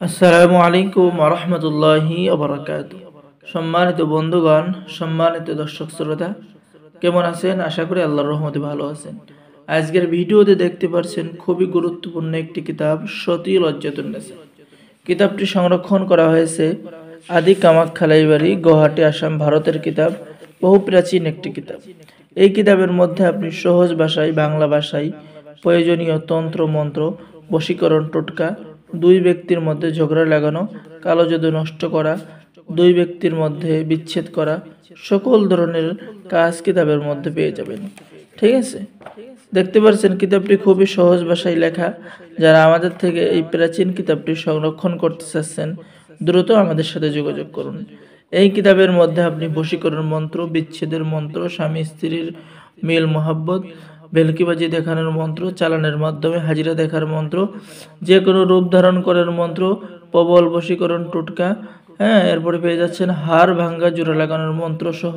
আসসালামু আলাইকুম ওয়া রাহমাতুল্লাহি ওয়া বারাকাতুহু। সম্মানিত বন্ধুগণ, সম্মানিত দর্শক শ্রোতা, কেমন আছেন? আশা করি আল্লাহর রহমতে ভালো আছেন। আজকের ভিডিওতে দেখতে পাচ্ছেন খুবই গুরুত্বপূর্ণ একটি কিতাব, সতী লজ্জাতুন নেসা। কিতাবটি সংরক্ষণ করা হয়েছে আদি কামাখ্যা লাইব্রেরি, গুয়াহাটি, আসাম, ভারতের কিতাব। বহু প্রাচীন একটি কিতাব। এই কিতাবের মধ্যে আপনি সহজ ভাষায়, বাংলা ভাষায় প্রয়োজনীয় তন্ত্র মন্ত্র, বশীকরণ টোটকা, দুই ব্যক্তির মধ্যে ঝগড়া লাগানো, কালো জাদু নষ্ট করা, দুই ব্যক্তির মধ্যে বিচ্ছেদ করা, সকল ধরনের কাজ কিতাবের মধ্যে পেয়ে যাবেন। ঠিক আছে, দেখতে পাচ্ছেন কিতাবটি খুবই সহজ ভাষায় লেখা। যারা আমাদের থেকে এই প্রাচীন কিতাবটি সংরক্ষণ করতে চাচ্ছেন, দ্রুত আমাদের সাথে যোগাযোগ করুন। এই কিতাবের মধ্যে আপনি বশীকরণ মন্ত্র, বিচ্ছেদের মন্ত্র, স্বামী স্ত্রীর মিল মোহাব্বত, ভেলকিবাজি দেখানোর মন্ত্র, চালানের মাধ্যমে হাজিরা দেখার মন্ত্র, যে কোনো রূপ ধারণ করার মন্ত্র, প্রবল বশীকরণ টোটকা, এরপরে পেয়ে যাচ্ছেন হাড় ভাঙ্গা জোড়া লাগানোর মন্ত্র সহ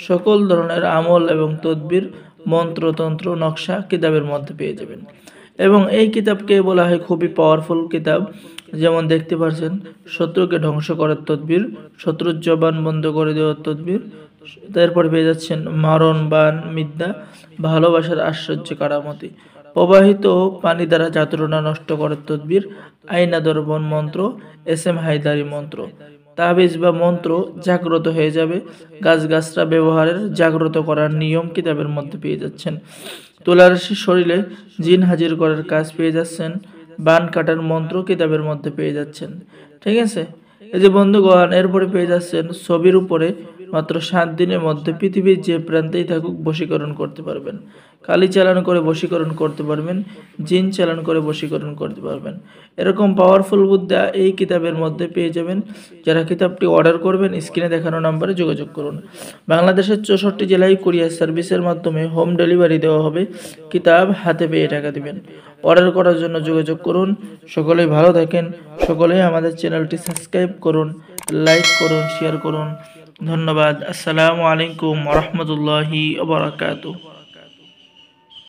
সকল ধরনের আমল এবং তদবির, মন্ত্রতন্ত্র, নকশা কিতাবের মধ্যে পেয়ে যাবেন। এবং এই কিতাবকে বলা হয় খুবই পাওয়ারফুল কিতাব। যেমন দেখতে পাচ্ছেন, শত্রুকে ধ্বংস করার তদবির, শত্রুর জবান বন্ধ করে দেওয়ার তদবির, তারপরে পেয়ে যাচ্ছেন মারণ বান মিদ্যা, ভালোবাসার আশ্চর্য কারামতি, প্রবাহিত পানি দ্বারা যাত্রণা নষ্ট করার তদবির, আইনা দর্পণ মন্ত্র, এম হায়দারি মন্ত্র, তাবিজ বা মন্ত্র জাগ্রত হয়ে যাবে, গাছগাছরা ব্যবহারের জাগ্রত করার নিয়ম কিতাবের মধ্যে পেয়ে যাচ্ছেন। তুলারাশির শরীরে জিন হাজির করার কাজ পেয়ে যাচ্ছেন। বান কাটার মন্ত্র কিতাবের মধ্যে পেয়ে যাচ্ছেন। ঠিক আছে, এই যে বন্ধুগণ, এরপরে পেয়ে যাচ্ছেন ছবির উপরে মাত্র 7 দিনের মধ্যে পৃথিবীর যে প্রান্তেই থাকুক বশীকরণ করতে পারবেন। কালি চালান করে বশীকরণ করতে পারবেন, জিন চালান করে বশীকরণ করতে পারবেন। এরকম পাওয়ারফুল বুদ্ধা এই কিতাবের মধ্যে পেয়ে যাবেন। যারা কিতাবটি অর্ডার করবেন, স্ক্রিনে দেখানো নম্বরে যোগাযোগ করুন। বাংলাদেশের 64 জেলায় কুরিয়ার সার্ভিসের মাধ্যমে হোম ডেলিভারি দেওয়া হবে। কিতাব হাতে পেয়ে টাকা দিবেন। অর্ডার করার জন্য যোগাযোগ করুন। সকলেই ভালো থাকেন। সকলেই আমাদের চ্যানেলটি সাবস্ক্রাইব করুন, লাইক করুন, শেয়ার করুন। ধন্যবাদ। আসসালামু আলাইকুম ওয়া রাহমাতুল্লাহি ওয়া বারাকাতুহু।